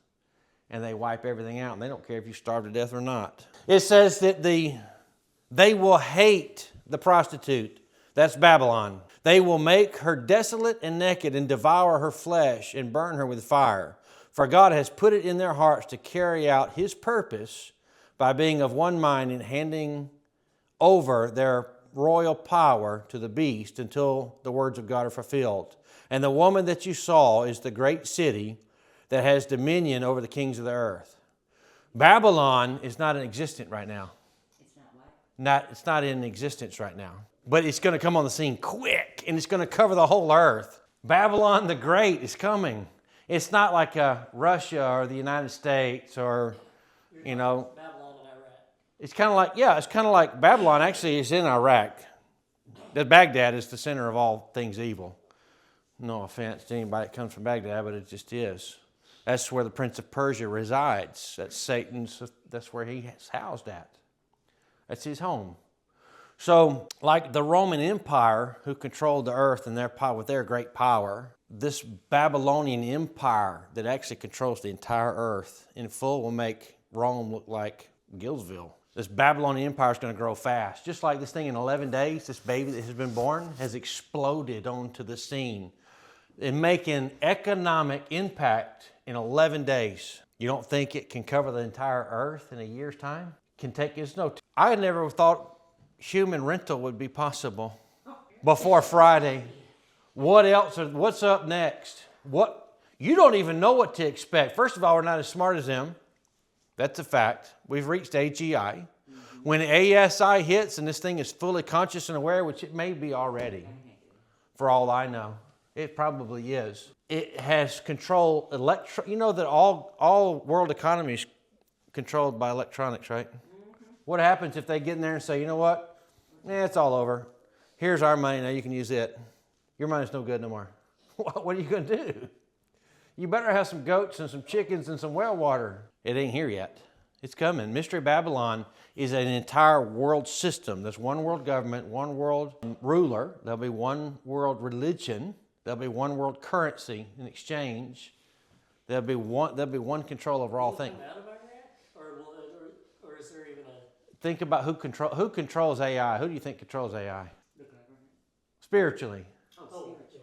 And they wipe everything out. And they don't care if you starve to death or not. It says that they will hate the prostitute. That's Babylon. They will make her desolate and naked and devour her flesh and burn her with fire. For God has put it in their hearts to carry out His purpose by being of one mind and handing over their royal power to the beast until the words of God are fulfilled. And the woman that you saw is the great city that has dominion over the kings of the earth. Babylon is not in existence right now. It's not what? It's not in existence right now. But it's going to come on the scene quick, and it's going to cover the whole earth. Babylon the Great is coming. It's not like Russia or the United States or, Babylon and Iraq. It's kind of like, yeah, it's kind of like Babylon actually is in Iraq. That Baghdad is the center of all things evil. No offense to anybody that comes from Baghdad, but it just is. That's where the Prince of Persia resides. That's Satan's, that's where he's housed at. That's his home. So, like the Roman Empire, who controlled the earth and with their great power, this Babylonian Empire that actually controls the entire earth in full will make Rome look like Gillsville. This Babylonian Empire is going to grow fast. Just like this thing in 11 days, this baby that has been born has exploded onto the scene and making economic impact in 11 days. You don't think it can cover the entire earth in a year's time? I had never thought human rental would be possible before Friday. What else? What's up next? You don't even know what to expect. First of all, we're not as smart as them. That's a fact. We've reached AGI. When ASI hits and this thing is fully conscious and aware, which it may be already, for all I know, it probably is. It has control. You know that all world economy is controlled by electronics, right? What happens if they get in there and say, you know what? It's all over. Here's our money. Now you can use it. Your money's no good no more. What are you going to do? You better have some goats and some chickens and some well water. It ain't here yet. It's coming. Mystery Babylon is an entire world system. There's one world government, one world ruler. There'll be one world religion. There'll be one world currency in exchange. There'll be one control over all things. Out of Iraq? Or is there even a... Think about who controls AI. Who do you think controls AI? The government. Spiritually. Oh, yeah.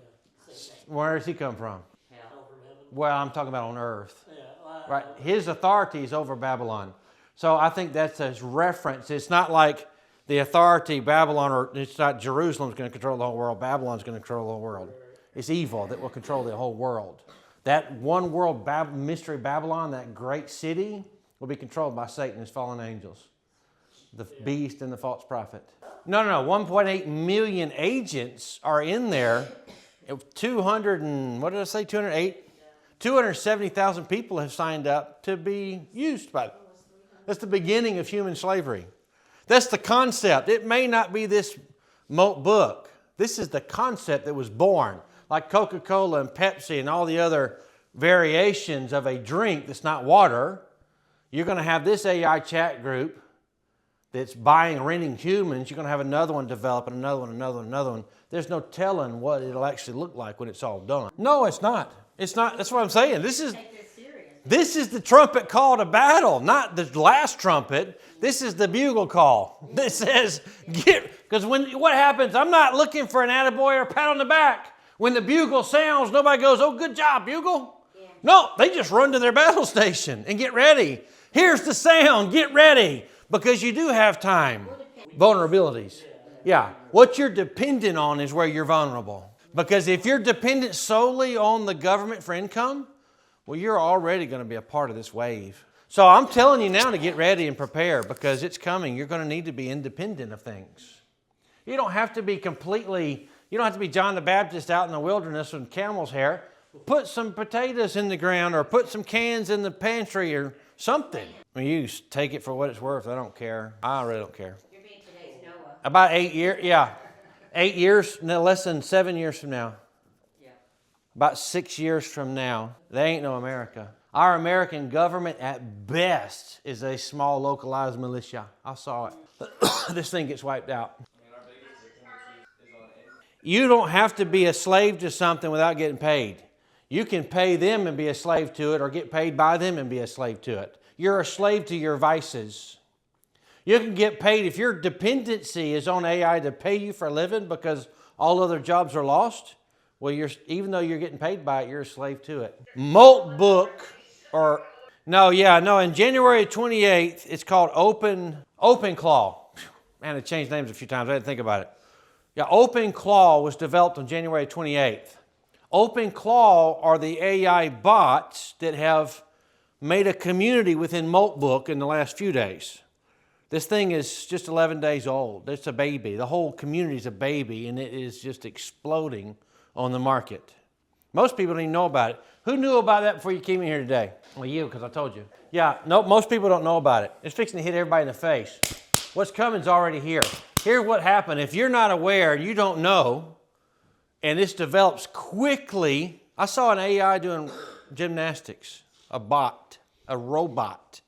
Same thing. Where does he come from? Hell from heaven. Well, I'm talking about on earth. Yeah. Right. His authority is over Babylon. So I think that's a reference. It's not like the authority Babylon, or it's not Jerusalem's going to control the whole world. Babylon's going to control the whole world. It's evil that will control the whole world. That one world mystery Babylon, that great city, will be controlled by Satan and his fallen angels. The beast and the false prophet. No. 1.8 million agents are in there. 270,000 people have signed up to be used by them. That's the beginning of human slavery. That's the concept. It may not be this book. This is the concept that was born. Like Coca-Cola and Pepsi and all the other variations of a drink that's not water. You're going to have this AI chat group that's buying and renting humans. You're going to have another one develop and another one. There's no telling what it'll actually look like when it's all done. No, it's not. It's not. That's what I'm saying. This is the trumpet call to battle, not the last trumpet. This is the bugle call that says, because what happens, I'm not looking for an attaboy or a pat on the back. When the bugle sounds, nobody goes, oh, good job, bugle. Yeah. No, they just run to their battle station and get ready. Here's the sound, get ready, because you do have time. Vulnerabilities. Yeah, what you're dependent on is where you're vulnerable. Because if you're dependent solely on the government for income, well, you're already going to be a part of this wave. So I'm telling you now to get ready and prepare, because it's coming. You're going to need to be independent of things. You don't have to be John the Baptist out in the wilderness with camel's hair. Put some potatoes in the ground or put some cans in the pantry or something. I mean, you take it for what it's worth. I don't care. I really don't care. You're being today's Noah. About 8 years, yeah. 8 years, no, less than 7 years from now. Yeah. About 6 years from now, they ain't no America. Our American government at best is a small localized militia. I saw it. This thing gets wiped out. You don't have to be a slave to something without getting paid. You can pay them and be a slave to it, or get paid by them and be a slave to it. You're a slave to your vices. You can get paid if your dependency is on AI to pay you for a living because all other jobs are lost. Well, even though you're getting paid by it, you're a slave to it. Molt book, in January 28th, it's called Open Claw. Man, it changed names a few times. I didn't think about it. Yeah, Open Claw was developed on January 28th. Open Claw are the AI bots that have made a community within Moltbook in the last few days. This thing is just 11 days old. It's a baby. The whole community is a baby, and it is just exploding on the market. Most people don't even know about it. Who knew about that before you came in here today? Well, you, because I told you. Yeah, no, most people don't know about it. It's fixing to hit everybody in the face. What's coming is already here. Here's what happened. If you're not aware, you don't know, and this develops quickly. I saw an AI doing gymnastics, a bot, a robot.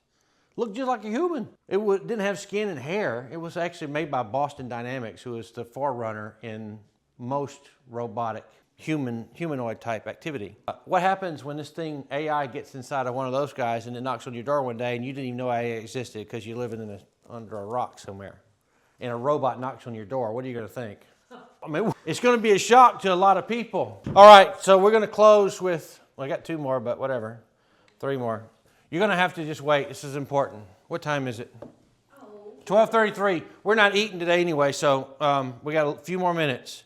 Looked just like a human. It didn't have skin and hair. It was actually made by Boston Dynamics, who is the forerunner in most robotic humanoid type activity. What happens when this thing, AI, gets inside of one of those guys and it knocks on your door one day and you didn't even know AI existed because you're living under a rock somewhere, and a robot knocks on your door? What are you going to think? I mean, it's going to be a shock to a lot of people. All right, so we're going to close with, well, I got 2 more, but whatever. 3 more. You're going to have to just wait. This is important. What time is it? 12:33. We're not eating today anyway, so we got a few more minutes.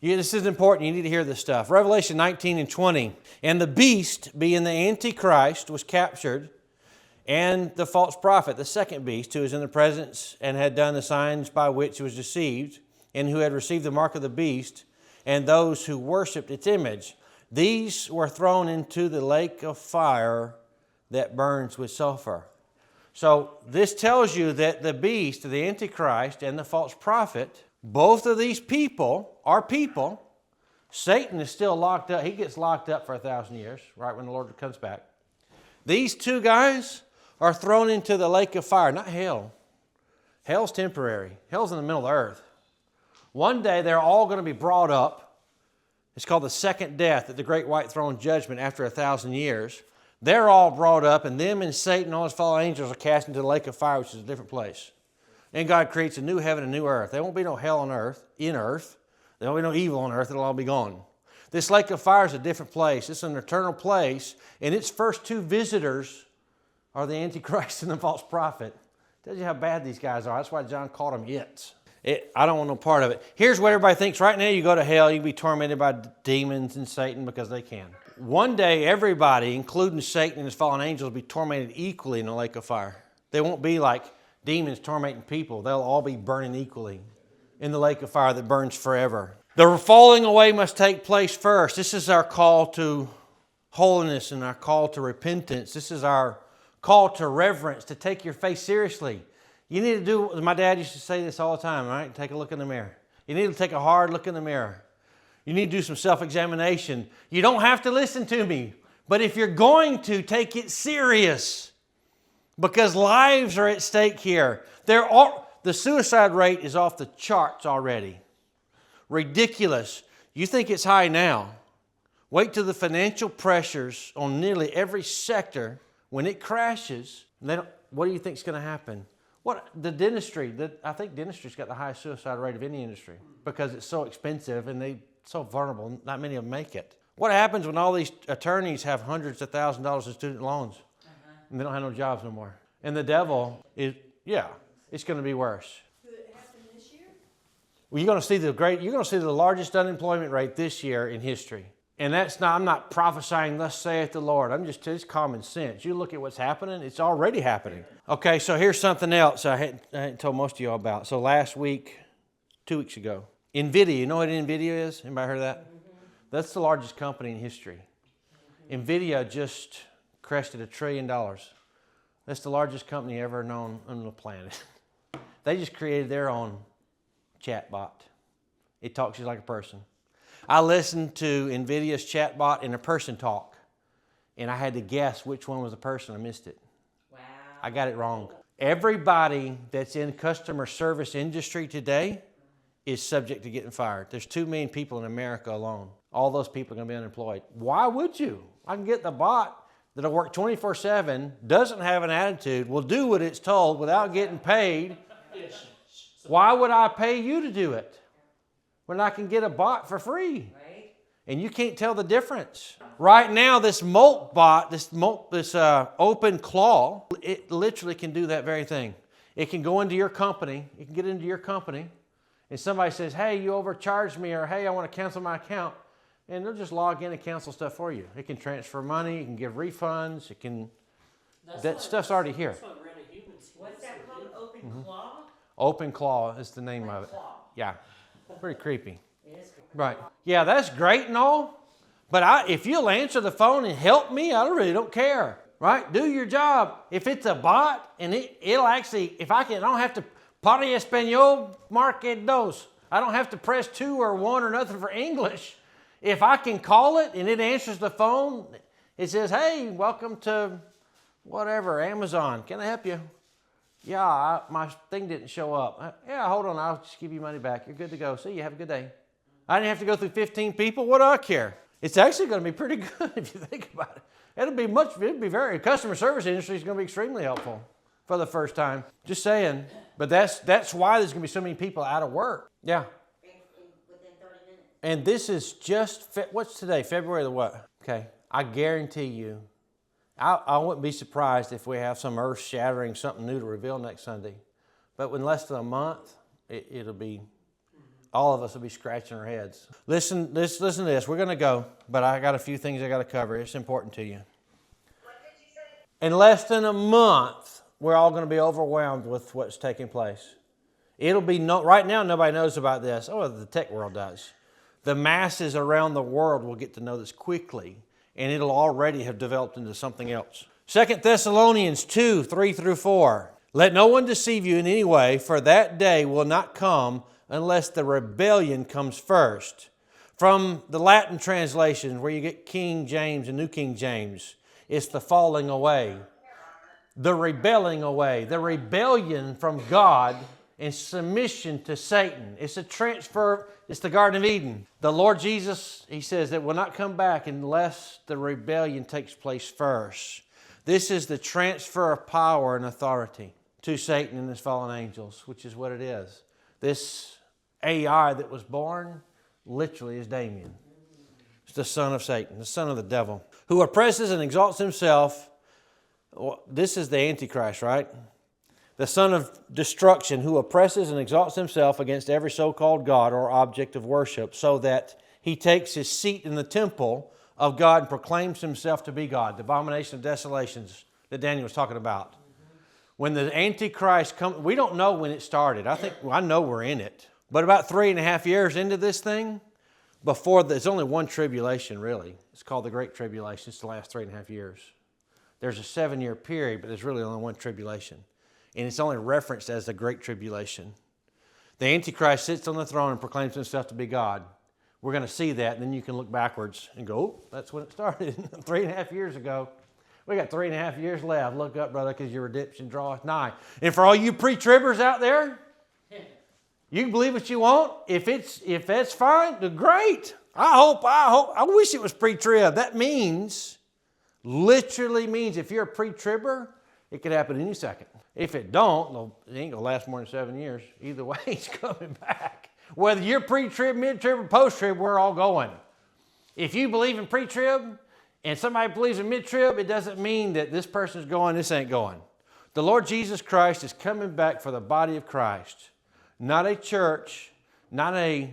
This is important. You need to hear this stuff. Revelation 19 and 20. And the beast, being the antichrist, was captured, and the false prophet, the second beast, who was in the presence and had done the signs by which he was deceived, and who had received the mark of the beast, and those who worshipped its image. These were thrown into the lake of fire that burns with sulfur. So this tells you that the beast, the antichrist, and the false prophet, both of these people are people. Satan is still locked up. He gets locked up for 1,000 years, right when the Lord comes back. These 2 guys are thrown into the lake of fire, not hell. Hell's temporary. Hell's in the middle of the earth. One day they're all going to be brought up. It's called the second death at the great white throne judgment after 1,000 years. They're all brought up, and them and Satan and all his fallen angels are cast into the lake of fire, which is a different place. And God creates a new heaven and new earth. There won't be no hell on earth, in earth. There won't be no evil on earth. It'll all be gone. This lake of fire is a different place. It's an eternal place, and its first 2 visitors are the Antichrist and the false prophet. Tells you how bad these guys are. That's why John called them its. I don't want no part of it. Here's what everybody thinks. Right now you go to hell, you can be tormented by demons and Satan because they can. One day everybody, including Satan and his fallen angels, will be tormented equally in the lake of fire. They won't be like demons tormenting people. They'll all be burning equally in the lake of fire that burns forever. The falling away must take place first. This is our call to holiness and our call to repentance. This is our call to reverence, to take your faith seriously. You need to do, my dad used to say this all the time, right? Take a look in the mirror. You need to take a hard look in the mirror. You need to do some self-examination. You don't have to listen to me, but if you're going to, take it serious, because lives are at stake here. The suicide rate is off the charts already. Ridiculous. You think it's high now. Wait till the financial pressures on nearly every sector, when it crashes, what do you think is going to happen? I think dentistry's got the highest suicide rate of any industry because it's so expensive and they're so vulnerable. Not many of them make it. What happens when all these attorneys have hundreds of thousands of dollars in student loans and they don't have no jobs no more? And the devil is, it's going to be worse. Could it happen this year? Well, you're going to see the largest unemployment rate this year in history. And I'm not prophesying, thus saith the Lord. It's common sense. You look at what's happening, it's already happening. Okay, so here's something else I hadn't told most of you all about. So last week, 2 weeks ago, NVIDIA, you know what NVIDIA is? Anybody heard of that? That's the largest company in history. NVIDIA just crested $1 trillion. That's the largest company ever known on the planet. They just created their own chatbot. It talks just like a person. I listened to NVIDIA's chatbot and a person talk, and I had to guess which one was the person. I missed it. Wow. I got it wrong. Everybody that's in customer service industry today is subject to getting fired. There's 2 million people in America alone. All those people are going to be unemployed. Why would you? I can get the bot that'll work 24/7, doesn't have an attitude, will do what it's told without getting paid. Why would I pay you to do it when I can get a bot for free? Right? And you can't tell the difference. Right now, this Molt bot, this open claw, it literally can do that very thing. It can go into your company. You can get into your company, and somebody says, hey, you overcharged me, or hey, I want to cancel my account. And they'll just log in and cancel stuff for you. It can transfer money. It can give refunds. That stuff's already here. What's that called? Open claw? Open claw is the name of it. Claw. Yeah. Pretty creepy. It is creepy. Right. Yeah, that's great and all, But if you'll answer the phone and help me, I really don't care. Right? Do your job. If it's a bot and it'll actually, I don't have to, Parle Espanol, marque dos. I don't have to press 2 or 1 or nothing for English. If I can call it and it answers the phone, it says, hey, welcome to whatever, Amazon. Can I help you? Yeah, my thing didn't show up. Yeah, hold on. I'll just give you money back. You're good to go. See you. Have a good day. I didn't have to go through 15 people. What do I care? It's actually going to be pretty good if you think about it. Customer service industry is going to be extremely helpful for the first time. Just saying. But that's why there's going to be so many people out of work. Yeah. Within 30 minutes. And this is just, what's today? February the what? Okay. I guarantee you, I wouldn't be surprised if we have some earth-shattering, something new to reveal next Sunday. But in less than a month, it'll be, all of us will be scratching our heads. Listen to this. We're going to go, but I got a few things I got to cover. It's important to you. What did you say? In less than a month, we're all going to be overwhelmed with what's taking place. It'll be right now, nobody knows about this. Oh, the tech world does. The masses around the world will get to know this quickly, and it'll already have developed into something else. 2 Thessalonians 2, 3 through 4. Let no one deceive you in any way, for that day will not come unless the rebellion comes first. From the Latin translation, where you get King James and New King James, it's the falling away, the rebelling away, the rebellion from God and submission to Satan. It's a transfer. It's the Garden of Eden. The Lord Jesus, He says, it will not come back unless the rebellion takes place first. This is the transfer of power and authority to Satan and his fallen angels, which is what it is. This AI that was born literally is Damien. It's the son of Satan, the son of the devil, who oppresses and exalts himself. This is the antichrist, right? The son of destruction, who oppresses and exalts himself against every so-called God or object of worship, so that he takes his seat in the temple of God and proclaims himself to be God. The abomination of desolations that Daniel was talking about. When the Antichrist comes, we don't know when it started. I know we're in it. But about 3.5 years into this thing, there's only one tribulation really. It's called the Great Tribulation. It's the last 3.5 years. There's a 7-year period, but there's really only one tribulation. And it's only referenced as the Great Tribulation. The Antichrist sits on the throne and proclaims himself to be God. We're going to see that, and then you can look backwards and go, oh, that's when it started 3.5 years ago. We got 3.5 years left. Look up, brother, because your redemption draweth nigh. And for all you pre-tribbers out there, you can believe what you want. If that's fine, then great. I wish it was pre-trib. That literally means if you're a pre-tribber, it could happen any second. If it don't, it ain't going to last more than 7 years. Either way, it's coming back. Whether you're pre-trib, mid-trib, or post-trib, we're all going. If you believe in pre-trib and somebody believes in mid-trib, it doesn't mean that this person's going, this ain't going. The Lord Jesus Christ is coming back for the body of Christ. Not a church, not a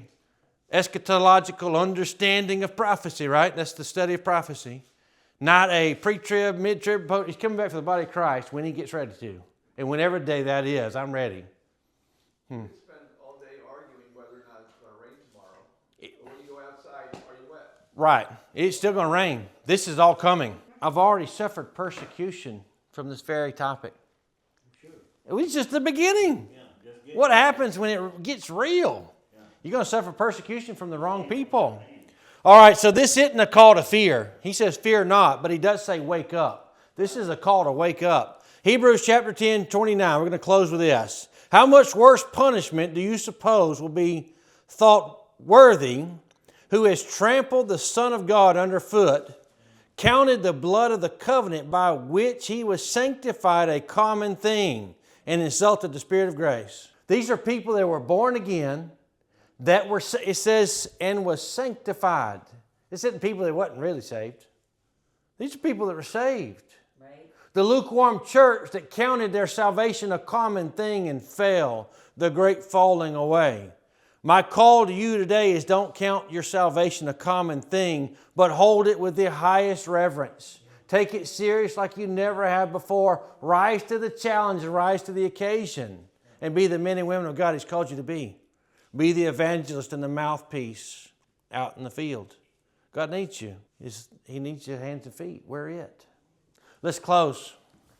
eschatological understanding of prophecy, right? That's the study of prophecy. Not a pre-trib, mid-trib, He's coming back for the body of Christ when He gets ready to. And whenever day that is, I'm ready. You can spend all day arguing whether or not it's going to rain tomorrow. But when you go outside, are you wet? Right. It's still going to rain. This is all coming. I've already suffered persecution from this very topic. Sure. It was just the beginning. Yeah, what happens when it gets real? Yeah. You're going to suffer persecution from the wrong people. All right, so this isn't a call to fear. He says, fear not, but he does say, wake up. This is a call to wake up. Hebrews chapter 10, 29. We're going to close with this. How much worse punishment do you suppose will be thought worthy who has trampled the Son of God underfoot, counted the blood of the covenant by which he was sanctified a common thing, and insulted the Spirit of grace? These are people that were born again, that were, it says, and was sanctified. This isn't people that wasn't really saved. These are people that were saved. Right. The lukewarm church that counted their salvation a common thing and fell, the great falling away. My call to you today is don't count your salvation a common thing, but hold it with the highest reverence. Take it serious like you never have before. Rise to the challenge and rise to the occasion. And be the men and women of God He's called you to be. Be the evangelist and the mouthpiece out in the field. God needs you. He needs your hands and feet. We're it. Let's close.